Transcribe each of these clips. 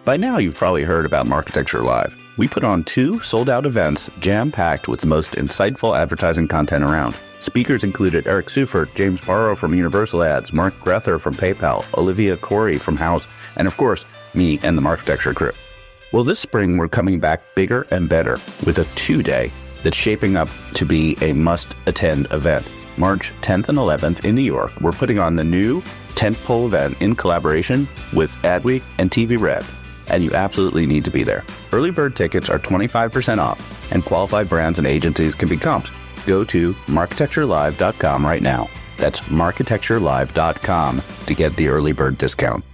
By now, you've probably heard about Marketecture Live. We put on 2 sold-out events jam-packed with the most insightful advertising content around. Speakers included Eric Seufert, James Barrow from Universal Ads, Mark Grether from PayPal, Olivia Kory from Haus, and of course, me and the Marketecture crew. Well, this spring, we're coming back bigger and better with a 2-day that's shaping up to be a must-attend event. March 10th and 11th in New York, we're putting on the new tentpole event in collaboration with Adweek and TV Red, and you absolutely need to be there. Early bird tickets are 25% off, and qualified brands and agencies can be comped. Go to marketecturelive.com right now. That's marketecturelive.com to get the early bird discount.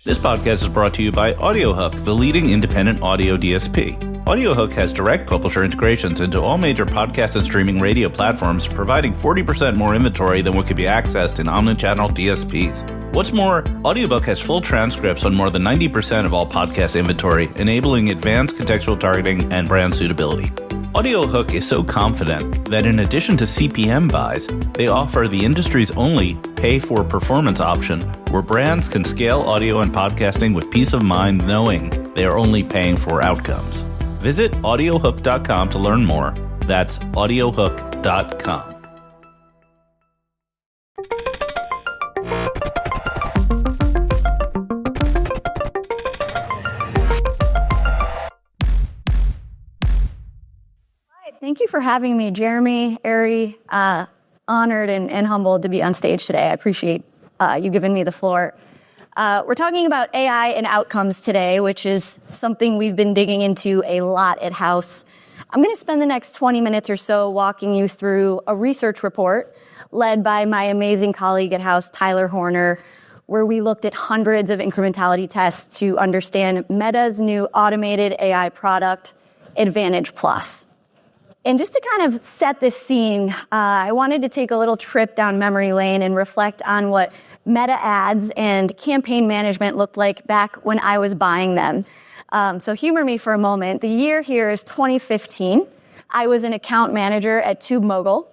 This podcast is brought to you by AudioHook, the leading independent audio DSP. AudioHook has direct publisher integrations into all major podcast and streaming radio platforms, providing 40% more inventory than what could be accessed in omnichannel DSPs. What's more, AudioBook has full transcripts on more than 90% of all podcast inventory, enabling advanced contextual targeting and brand suitability. AudioHook is so confident that in addition to CPM buys, they offer the industry's only pay-for-performance option where brands can scale audio and podcasting with peace of mind knowing they are only paying for outcomes. Visit audiohook.com to learn more. That's audiohook.com. Thank you for having me, Jeremy, Ari. Honored and humbled to be on stage today. I appreciate you giving me the floor. We're talking about AI and outcomes today, which is something we've been digging into a lot at Haus. I'm going to spend the next 20 minutes or so walking you through a research report led by my amazing colleague at Haus, Tyler Horner, where we looked at hundreds of incrementality tests to understand Meta's new automated AI product, Advantage Plus. And just to kind of set this scene, I wanted to take a little trip down memory lane and reflect on what Meta ads and campaign management looked like back when I was buying them. So humor me for a moment. The year here is 2015. I was an account manager at TubeMogul.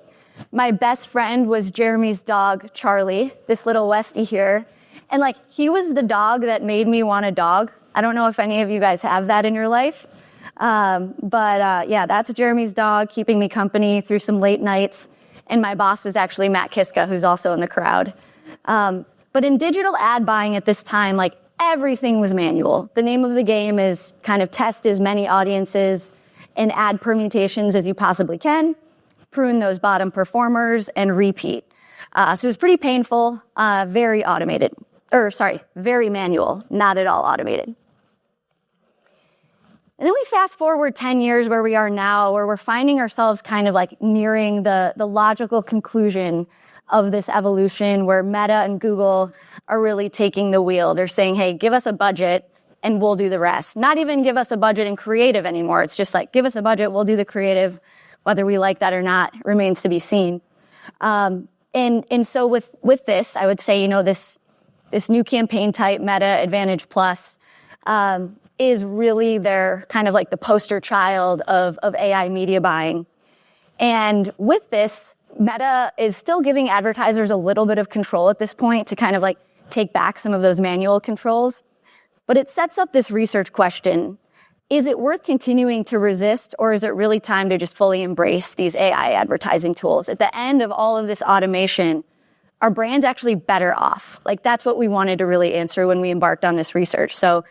My best friend was Jeremy's dog, Charlie, this little Westie here. And he was the dog that made me want a dog. I don't know if any of you guys have that in your life. That's Jeremy's dog keeping me company through some late nights. And my boss was actually Matt Kiska, who's also in the crowd. But in digital ad buying at this time, everything was manual. The name of the game is kind of test as many audiences and ad permutations as you possibly can, prune those bottom performers, and repeat. So it was pretty painful, very manual, not at all automated. And then we fast forward 10 years where we are now, where we're finding ourselves kind of nearing the logical conclusion of this evolution where Meta and Google are really taking the wheel. They're saying, hey, give us a budget and we'll do the rest. Not even give us a budget in creative anymore. It's just give us a budget, we'll do the creative. Whether we like that or not remains to be seen. And so with this, I would say, this new campaign type, Meta Advantage Plus, is really their kind of the poster child of AI media buying. And with this, Meta is still giving advertisers a little bit of control at this point to kind of take back some of those manual controls. But it sets up this research question. Is it worth continuing to resist, or is it really time to just fully embrace these AI advertising tools? At the end of all of this automation, are brands actually better off? That's what we wanted to really answer when we embarked on this research. So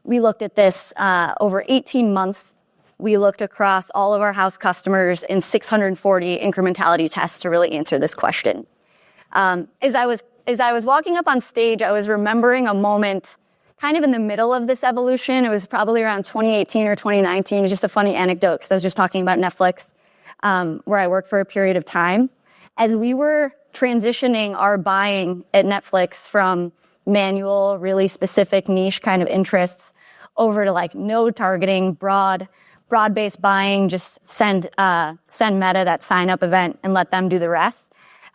we looked at this over 18 months. We looked across all of our Haus customers in 640 incrementality tests to really answer this question. As I was walking up on stage, I was remembering a moment kind of in the middle of this evolution. It was probably around 2018 or 2019. It's just a funny anecdote because I was just talking about Netflix, where I worked for a period of time. As we were transitioning our buying at Netflix from manual, really specific niche kind of interests over to no targeting, broad-based buying, just send Meta that sign-up event and let them do the rest.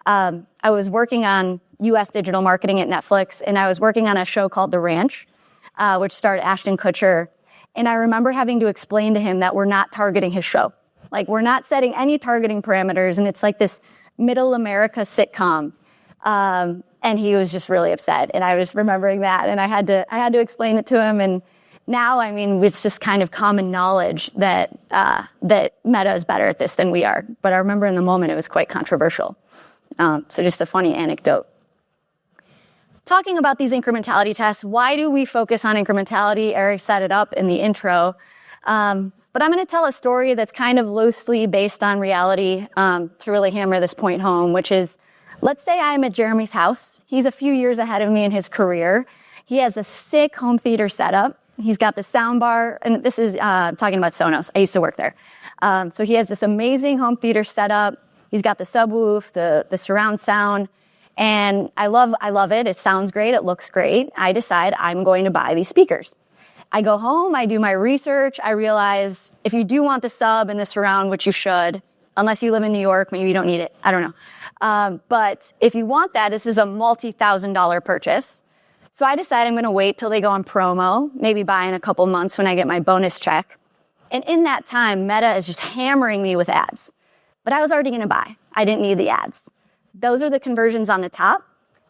I was working on U.S. digital marketing at Netflix, and I was working on a show called The Ranch, which starred Ashton Kutcher. And I remember having to explain to him that we're not targeting his show. We're not setting any targeting parameters, and it's this middle America sitcom. And he was just really upset. And I was remembering that, and I had to explain it to him. And now, I mean, it's just kind of common knowledge that Meta is better at this than we are. But I remember in the moment it was quite controversial. So just a funny anecdote. Talking about these incrementality tests, why do we focus on incrementality? Eric set it up in the intro. But I'm going to tell a story that's kind of loosely based on reality to really hammer this point home, which is, let's say I'm at Jeremy's house. He's a few years ahead of me in his career. He has a sick home theater setup. He's got the sound bar, and this is talking about Sonos. I used to work there. So he has this amazing home theater setup. He's got the subwoof, the surround sound, and I love it. It sounds great. It looks great. I decide I'm going to buy these speakers. I go home. I do my research. I realize if you do want the sub and the surround, which you should, unless you live in New York, maybe you don't need it. I don't know. But if you want that, this is a multi-$1,000 purchase. So I decide I'm going to wait till they go on promo, maybe buy in a couple months when I get my bonus check. And in that time, Meta is just hammering me with ads. But I was already going to buy. I didn't need the ads. Those are the conversions on the top.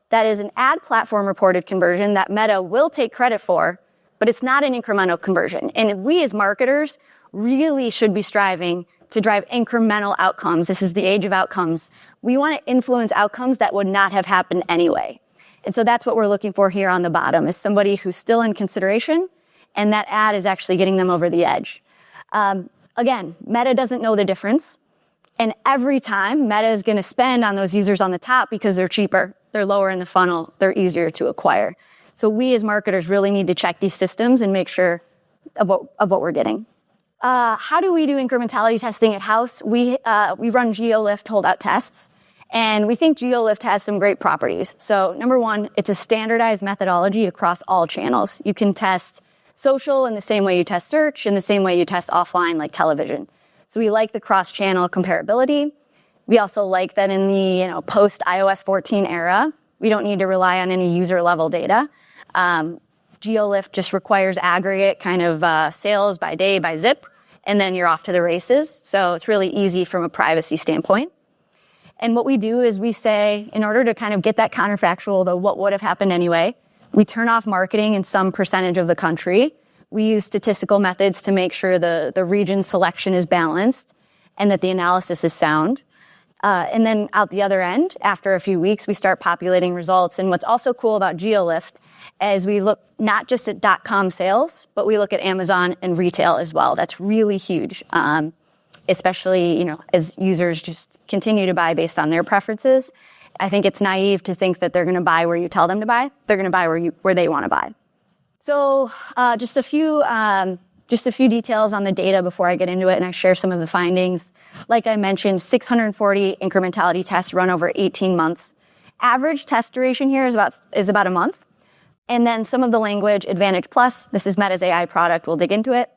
That is an ad platform reported conversion that Meta will take credit for, but it's not an incremental conversion. And we as marketers really should be striving to drive incremental outcomes. This is the age of outcomes. We want to influence outcomes that would not have happened anyway. And so that's what we're looking for here on the bottom, is somebody who's still in consideration, and that ad is actually getting them over the edge. Again, Meta doesn't know the difference. And every time, Meta is going to spend on those users on the top because they're cheaper, they're lower in the funnel, they're easier to acquire. So we as marketers really need to check these systems and make sure of what we're getting. How do we do incrementality testing at Haus? We run Geolift holdout tests, and we think Geolift has some great properties. So number one, it's a standardized methodology across all channels. You can test social in the same way you test search, in the same way you test offline like television. So we like the cross-channel comparability. We also like that in the post iOS 14 era, we don't need to rely on any user-level data. Geolift just requires aggregate kind of sales by day, by zip, and then you're off to the races. So it's really easy from a privacy standpoint. And what we do is we say, in order to kind of get that counterfactual, though, what would have happened anyway, we turn off marketing in some percentage of the country. We use statistical methods to make sure the region selection is balanced and that the analysis is sound. And then out the other end, after a few weeks, we start populating results. And what's also cool about Geolift is we look not just at .com sales, but we look at Amazon and retail as well. That's really huge, especially as users just continue to buy based on their preferences. I think it's naive to think that they're going to buy where you tell them to buy. They're going to buy where they want to buy. So just a few details on the data before I get into it and I share some of the findings. Like I mentioned, 640 incrementality tests run over 18 months. Average test duration here is about a month. And then some of the language, Advantage Plus, this is Meta's AI product, we'll dig into it.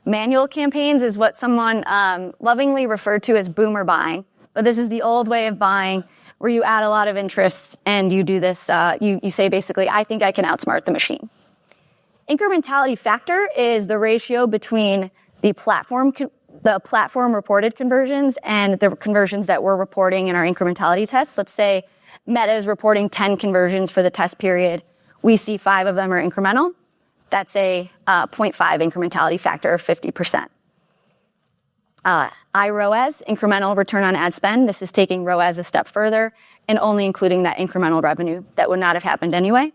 Manual campaigns is what someone lovingly referred to as boomer buying. But this is the old way of buying where you add a lot of interests and you do this, you say basically, I think I can outsmart the machine. Incrementality factor is the ratio between the platform reported conversions and the conversions that we're reporting in our incrementality tests. Let's say Meta is reporting 10 conversions for the test period. We see 5 of them are incremental. That's a 0.5 incrementality factor of 50%. iROAS, incremental return on ad spend. This is taking ROAS a step further and only including that incremental revenue that would not have happened anyway.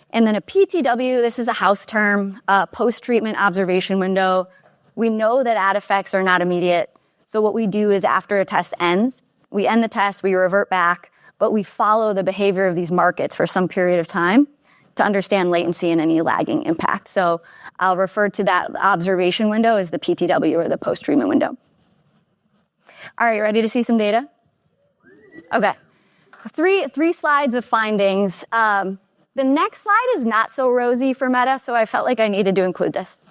And then a PTW, this is a Haus term, post-treatment observation window. We know that ad effects are not immediate. So what we do is after a test ends, we end the test, we revert back, but we follow the behavior of these markets for some period of time to understand latency and any lagging impact. So I'll refer to that observation window as the PTW or the post-treatment window. All right, ready to see some data? Okay, three slides of findings. The next slide is not so rosy for Meta, so I felt like I needed to include this.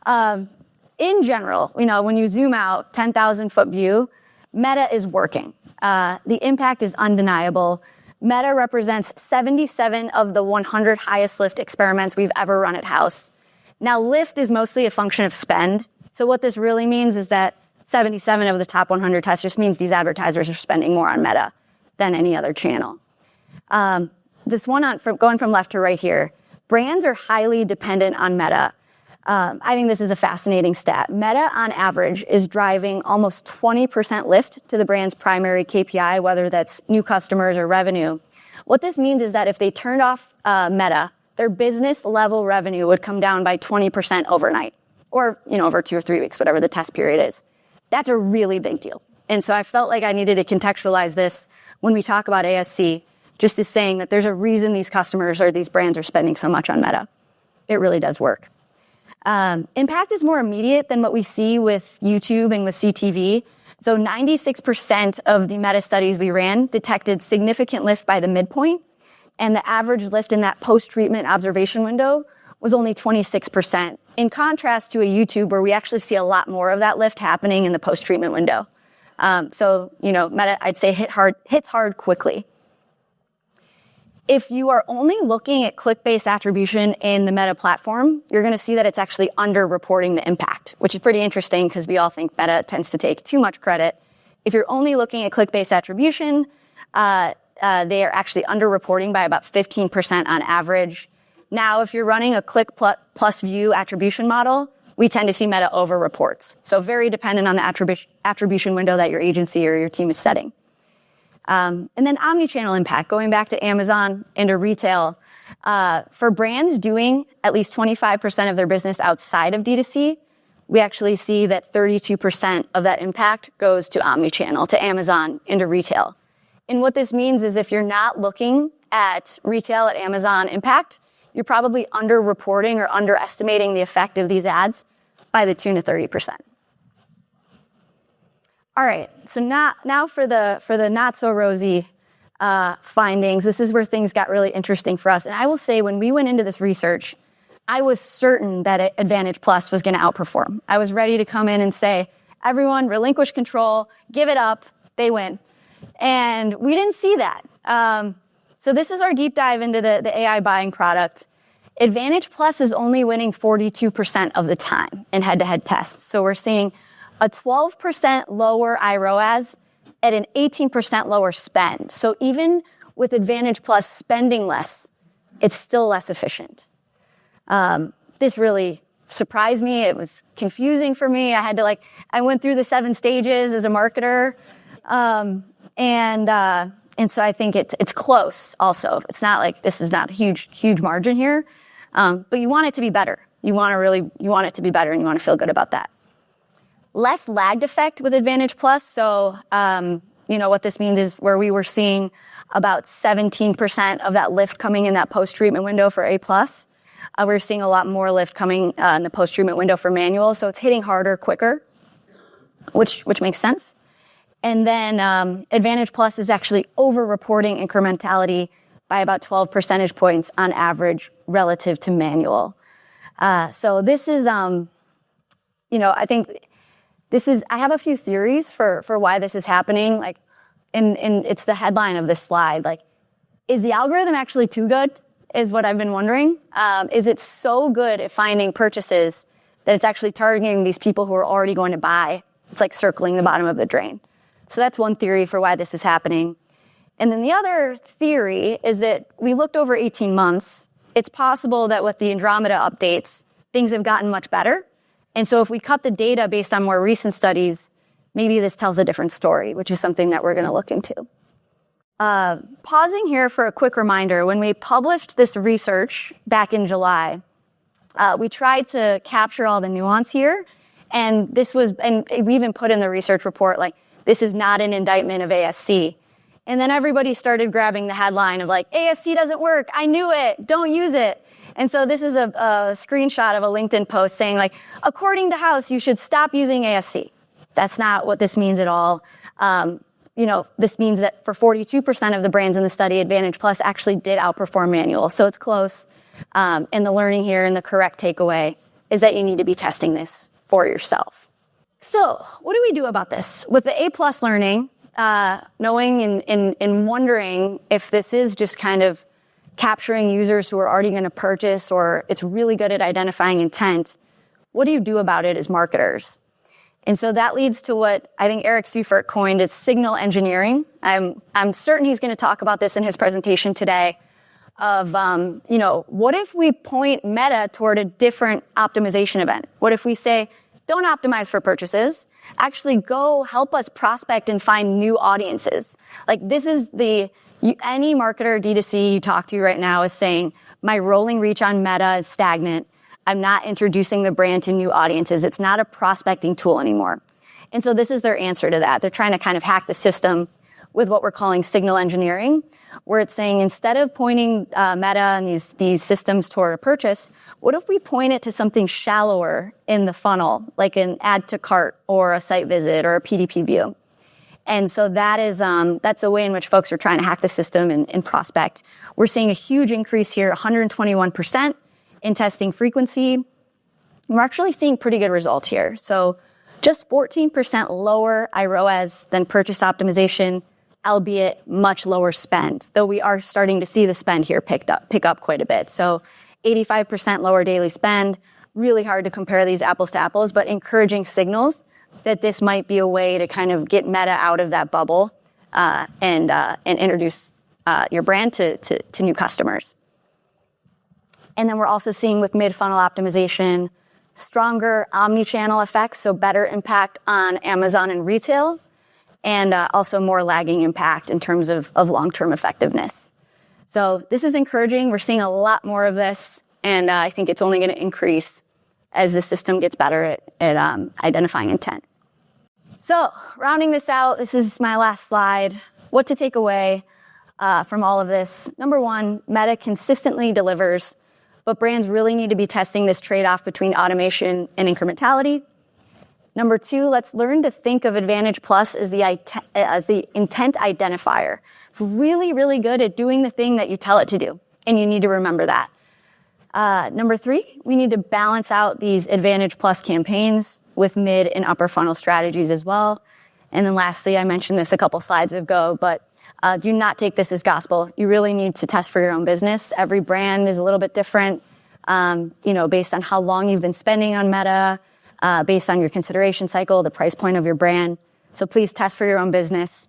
In general, when you zoom out, 10,000-foot view, Meta is working. The impact is undeniable. Meta represents 77 of the 100 highest lift experiments we've ever run at Haus. Now, lift is mostly a function of spend. So what this really means is that 77 of the top 100 tests just means these advertisers are spending more on Meta than any other channel. This one going from left to right here, brands are highly dependent on Meta. I think this is a fascinating stat. Meta, on average, is driving almost 20% lift to the brand's primary KPI, whether that's new customers or revenue. What this means is that if they turned off Meta, their business level revenue would come down by 20% overnight, or over 2 or 3 weeks, whatever the test period is. That's a really big deal. And so I felt like I needed to contextualize this when we talk about ASC, just as saying that there's a reason these customers or these brands are spending so much on Meta. It really does work. Impact is more immediate than what we see with YouTube and with CTV. So 96% of the Meta studies we ran detected significant lift by the midpoint, and the average lift in that post-treatment observation window was only 26%, in contrast to a YouTube where we actually see a lot more of that lift happening in the post-treatment window. So Meta, I'd say hits hard quickly. If you are only looking at click-based attribution in the Meta platform, you're going to see that it's actually under-reporting the impact, which is pretty interesting because we all think Meta tends to take too much credit. If you're only looking at click-based attribution, they are actually under-reporting by about 15% on average. Now, if you're running a click plus view attribution model, we tend to see Meta over-reports. So very dependent on the attribution window that your agency or your team is setting. And then omnichannel impact, going back to Amazon into retail. For brands doing at least 25% of their business outside of D2C, we actually see that 32% of that impact goes to omnichannel, to Amazon, into retail. And what this means is if you're not looking at retail at Amazon impact, you're probably under-reporting or underestimating the effect of these ads by the tune of 30%. All right, so now for the not so rosy findings. This is where things got really interesting for us. And I will say, when we went into this research, I was certain that Advantage Plus was going to outperform. I was ready to come in and say, everyone, relinquish control, give it up, they win. And we didn't see that. So this is our deep dive into the AI buying product. Advantage Plus is only winning 42% of the time in head-to-head tests. So we're seeing a 12% lower iROAS at an 18% lower spend. So even with Advantage Plus spending less, it's still less efficient. This really surprised me. It was confusing for me. I went through the 7 stages as a marketer. And so I think it's close also. It's not like this is not a huge margin here. But you want it to be better. You want it to be better, and you want to feel good about that. Less lagged effect with Advantage Plus. So, what this means is where we were seeing about 17% of that lift coming in that post-treatment window for A+. We're seeing a lot more lift coming in the post-treatment window for manual. So it's hitting harder, quicker, which makes sense. And then Advantage Plus is actually over-reporting incrementality by about 12 percentage points on average relative to manual. So this is, I think I have a few theories for why this is happening. And it's the headline of this slide. Is the algorithm actually too good? Is what I've been wondering. Is it so good at finding purchases that it's actually targeting these people who are already going to buy? It's like circling the bottom of the drain. So that's one theory for why this is happening. And then the other theory is that we looked over 18 months. It's possible that with the Andromeda updates, things have gotten much better. And so if we cut the data based on more recent studies, maybe this tells a different story, which is something that we're going to look into. Pausing here for a quick reminder, when we published this research back in July, we tried to capture all the nuance here. And we even put in the research report, this is not an indictment of ASC. And then everybody started grabbing the headline of ASC doesn't work. I knew it. Don't use it. And so this is a screenshot of a LinkedIn post saying according to Haus, you should stop using ASC. That's not what this means at all. This means that for 42% of the brands in the study, Advantage Plus actually did outperform manual. So it's close. And the learning here and the correct takeaway is that you need to be testing this for yourself. So what do we do about this? With the A+ learning, knowing and wondering if this is just kind of capturing users who are already going to purchase, or it's really good at identifying intent, what do you do about it as marketers? And so that leads to what I think Eric Seifert coined as signal engineering. I'm certain he's going to talk about this in his presentation today of, what if we point Meta toward a different optimization event? What if we say, don't optimize for purchases, actually go help us prospect and find new audiences. Like this is any marketer D2C you talk to right now is saying, my rolling reach on Meta is stagnant. I'm not introducing the brand to new audiences. It's not a prospecting tool anymore. And so this is their answer to that. They're trying to kind of hack the system with what we're calling signal engineering, where it's saying instead of pointing Meta and these systems toward a purchase, what if we point it to something shallower in the funnel, like an add to cart or a site visit or a PDP view? And so that's a way in which folks are trying to hack the system and prospect. We're seeing a huge increase here, 121% in testing frequency. We're actually seeing pretty good results here. So just 14% lower iROAS than purchase optimization, albeit much lower spend, though we are starting to see the spend here pick up quite a bit. So 85% lower daily spend, really hard to compare these apples to apples, but encouraging signals that this might be a way to kind of get Meta out of that bubble and introduce your brand to new customers. And then we're also seeing with mid-funnel optimization, stronger omni-channel effects, so better impact on Amazon and retail, and also more lagging impact in terms of long-term effectiveness. So this is encouraging. We're seeing a lot more of this, and I think it's only going to increase as the system gets better at identifying intent. So rounding this out, this is my last slide. What to take away from all of this? Number one, Meta consistently delivers, but brands really need to be testing this trade-off between automation and incrementality. Number two, let's learn to think of Advantage Plus as the intent identifier. It's really, really good at doing the thing that you tell it to do, and you need to remember that. Number three, we need to balance out these Advantage Plus campaigns with mid and upper funnel strategies as well. And then lastly, I mentioned this a couple slides ago, but do not take this as gospel. You really need to test for your own business. Every brand is a little bit different, based on how long you've been spending on Meta, based on your consideration cycle, the price point of your brand. So please test for your own business.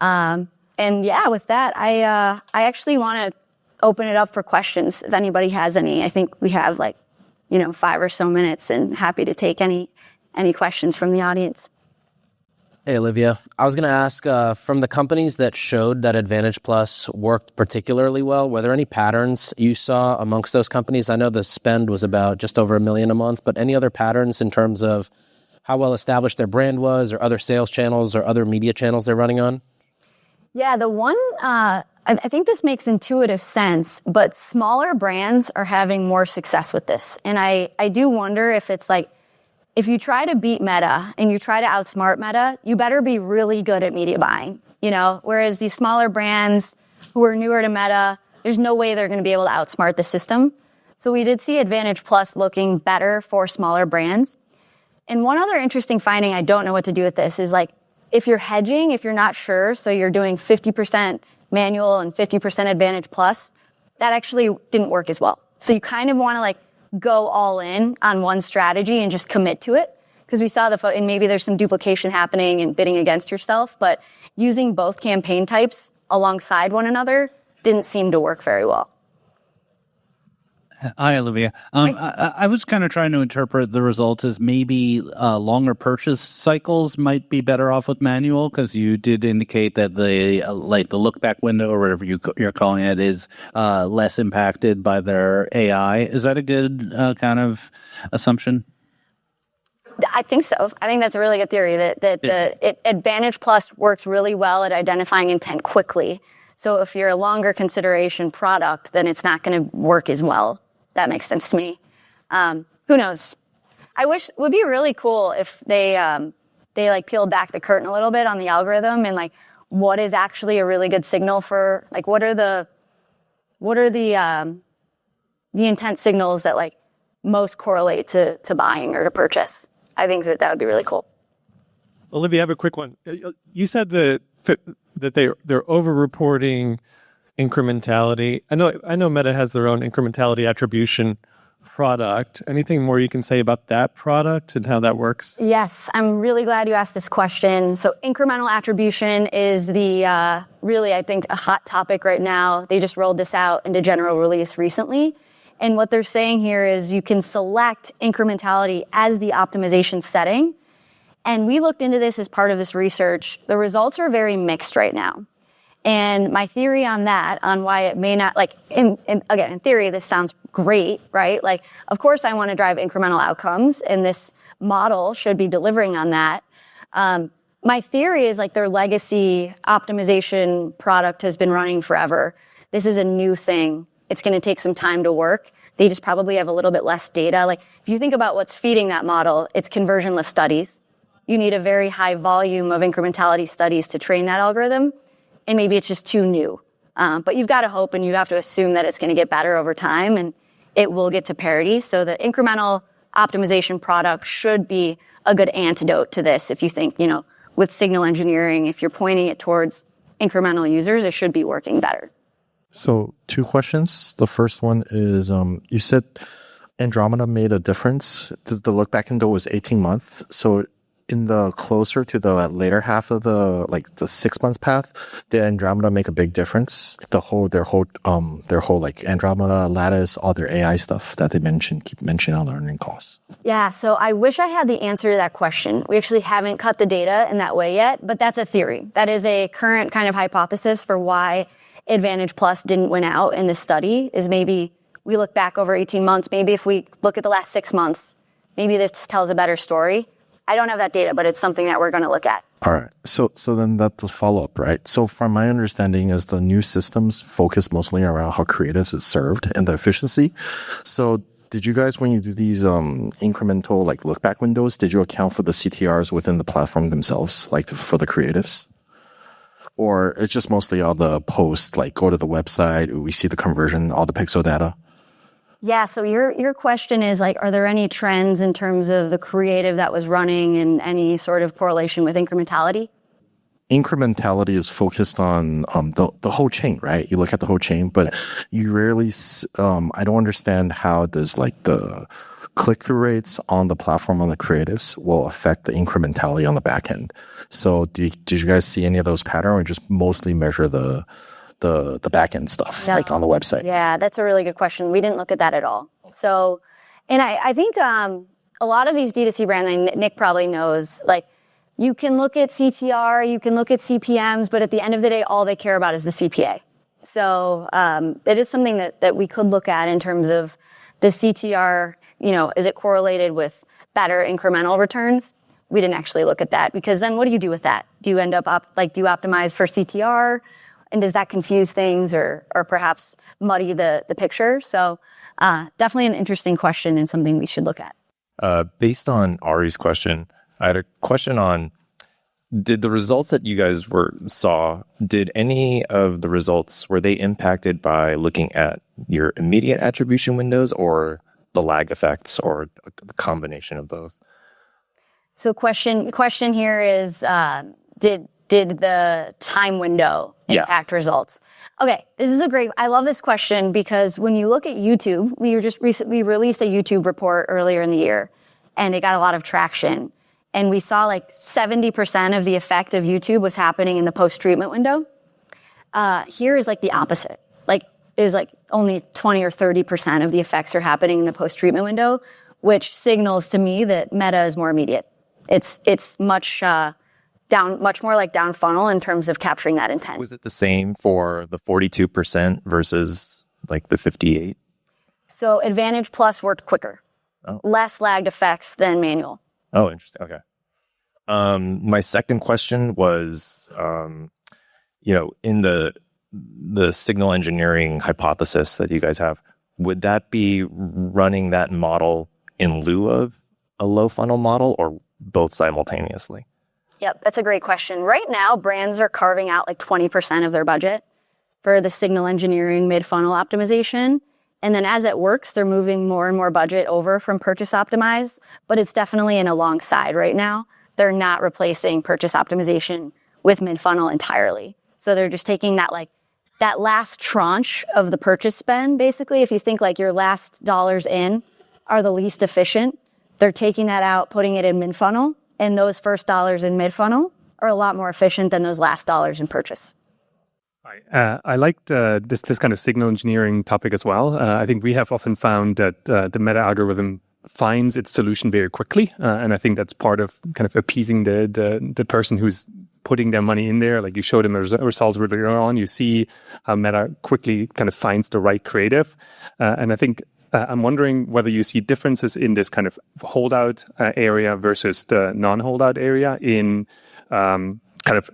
And yeah, with that, I actually want to open it up for questions if anybody has any. I think we have 5 or so minutes, and happy to take any questions from the audience. Hey, Olivia. I was going to ask, from the companies that showed that Advantage Plus worked particularly well, were there any patterns you saw amongst those companies? I know the spend was about just over $1 million a month, but any other patterns in terms of how well established their brand was, or other sales channels or other media channels they're running on? Yeah, the one, I think this makes intuitive sense, but smaller brands are having more success with this. And I do wonder if it's if you try to beat Meta and you try to outsmart Meta, you better be really good at media buying, whereas these smaller brands who are newer to Meta, there's no way they're going to be able to outsmart the system. So we did see Advantage Plus looking better for smaller brands. And one other interesting finding, I don't know what to do with this, is if you're hedging, if you're not sure, so you're doing 50% manual and 50% Advantage Plus, that actually didn't work as well. So you kind of want to go all in on one strategy and just commit to it, because we saw and maybe there's some duplication happening and bidding against yourself, but using both campaign types alongside one another didn't seem to work very well. Hi, Olivia. I was kind of trying to interpret the results as maybe longer purchase cycles might be better off with manual, because you did indicate that the look back window, or whatever you're calling it, is less impacted by their AI. Is that a good kind of assumption? I think so. I think that's a really good theory that Advantage Plus works really well at identifying intent quickly. So if you're a longer consideration product, then it's not going to work as well. That makes sense to me. Who knows? It would be really cool if they peeled back the curtain a little bit on the algorithm and what is actually a really good signal for what are the intent signals that most correlate to buying or to purchase. I think that would be really cool. Olivia, I have a quick one. You said that they're over-reporting incrementality. I know Meta has their own incrementality attribution product. Anything more you can say about that product and how that works? Yes, I'm really glad you asked this question. So incremental attribution is the really, I think, a hot topic right now. They just rolled this out into general release recently. And what they're saying here is you can select incrementality as the optimization setting. And we looked into this as part of this research. The results are very mixed right now. And my theory on that, on why it may not, like, in theory, this sounds great, right? Like, of course I want to drive incremental outcomes, and this model should be delivering on that. My theory is, like, their legacy optimization product has been running forever. This is a new thing. It's going to take some time to work. They just probably have a little bit less data. Like, if you think about what's feeding that model, it's conversion lift studies. You need a very high volume of incrementality studies to train that algorithm. And maybe it's just too new. But you've got to hope and you have to assume that it's going to get better over time and it will get to parity. So the incremental optimization product should be a good antidote to this. If you think, with signal engineering, if you're pointing it towards incremental users, it should be working better. So 2 questions. The first one is, you said Andromeda made a difference. The look back window was 18 months. So in the closer to the later half of the 6 months path, did Andromeda make a big difference? Their whole like Andromeda lattice, all their AI stuff that they keep mentioning on the earning calls. Yeah, so I wish I had the answer to that question. We actually haven't cut the data in that way yet, but that's a theory. That is a current kind of hypothesis for why Advantage Plus didn't win out in this study, is maybe we look back over 18 months, maybe if we look at the last 6 months, maybe this tells a better story. I don't have that data, but it's something that we're going to look at. All right. So then that's the follow-up, right? So from my understanding is the new systems focus mostly around how creatives is served and the efficiency. So did you guys, when you do these incremental like look back windows, did you account for the CTRs within the platform themselves, like for the creatives? Or it's just mostly all the posts, like go to the website, we see the conversion, all the pixel data? Yeah, so your question is, like, are there any trends in terms of the creative that was running and any sort of correlation with incrementality? Incrementality is focused on the whole chain, right? You look at the whole chain, but you rarely, I don't understand how does like the click-through rates on the platform on the creatives will affect the incrementality on the back end. So did you guys see any of those patterns, or just mostly measure the back end stuff, like on the website? Yeah, that's a really good question. We didn't look at that at all. So, and I think a lot of these D2C brands, and Nick probably knows, like, you can look at CTR, you can look at CPMs, but at the end of the day, all they care about is the CPA. So it is something that we could look at in terms of the CTR, is it correlated with better incremental returns? We didn't actually look at that, because then what do you do with that? Do you end up do you optimize for CTR? And does that confuse things or perhaps muddy the picture? So definitely an interesting question and something we should look at. Based on Ari's question, I had a question on, did the results that you guys saw, did any of the results, were they impacted by looking at your immediate attribution windows or the lag effects, or a combination of both? So question here is, did the time window impact results? Okay, this is I love this question, because when you look at YouTube, we released a YouTube report earlier in the year, and it got a lot of traction. And we saw like 70% of the effect of YouTube was happening in the post-treatment window. Here is like the opposite. Like, is like only 20 or 30% of the effects are happening in the post-treatment window, which signals to me that Meta is more immediate. It's much more like down funnel in terms of capturing that intent. Was it the same for the 42% versus like the 58%? So Advantage Plus worked quicker. Less lagged effects than manual. Oh, interesting. Okay. My second question was, in the signal engineering hypothesis that you guys have, would that be running that model in lieu of a low funnel model, or both simultaneously? Yep, that's a great question. Right now, brands are carving out like 20% of their budget for the signal engineering mid-funnel optimization. And then as it works, they're moving more and more budget over from purchase optimized, but it's definitely in alongside right now. They're not replacing purchase optimization with mid-funnel entirely. So they're just taking that last tranche of the purchase spend. Basically, if you think like your last dollars in are the least efficient, they're taking that out, putting it in mid-funnel, and those first dollars in mid-funnel are a lot more efficient than those last dollars in purchase. I liked this kind of signal engineering topic as well. I think we have often found that the meta algorithm finds its solution very quickly, and I think that's part of kind of appeasing the person who's putting their money in there. Like you show them a result really early on, you see how Meta quickly kind of finds the right creative, and I think I'm wondering whether you see differences in this kind of holdout area versus the non-holdout area in kind of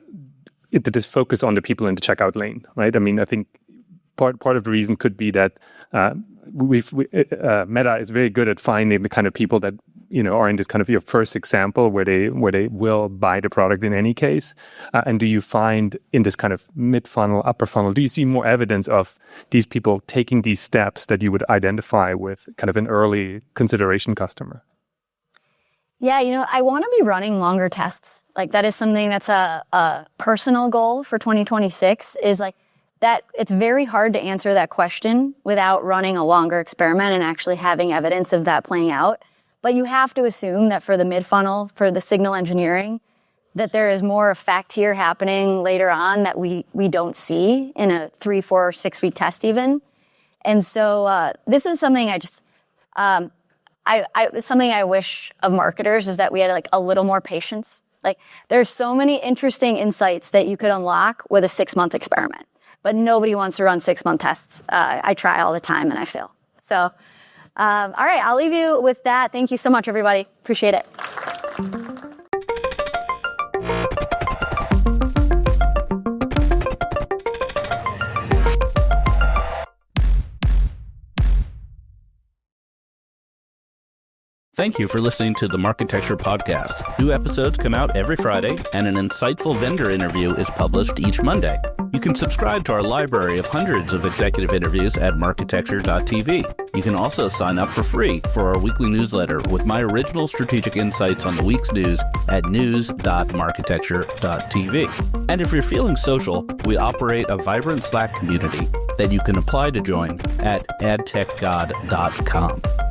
this focus on the people in the checkout lane, right? I mean, I think part of the reason could be that Meta is very good at finding the kind of people that are in this kind of your first example where they will buy the product in any case. And do you find in this kind of mid-funnel, upper funnel, do you see more evidence of these people taking these steps that you would identify with kind of an early consideration customer? Yeah, I want to be running longer tests. Like that is something that's a personal goal for 2026 is like that it's very hard to answer that question without running a longer experiment and actually having evidence of that playing out. But you have to assume that for the mid-funnel, for the signal engineering, that there is more effect here happening later on that we don't see in a 3, 4, 6 week test even. And so this is something something I wish of marketers is that we had like a little more patience. Like there's so many interesting insights that you could unlock with a 6-month experiment, but nobody wants to run 6-month tests. I try all the time and I fail. So, all right, I'll leave you with that. Thank you so much, everybody. Appreciate it. Thank you for listening to the Marketecture podcast. New episodes come out every Friday, and an insightful vendor interview is published each Monday. You can subscribe to our library of hundreds of executive interviews at marketecture.tv. You can also sign up for free for our weekly newsletter with my original strategic insights on the week's news at news.marketecture.tv. And if you're feeling social, we operate a vibrant Slack community that you can apply to join at adtechgod.com.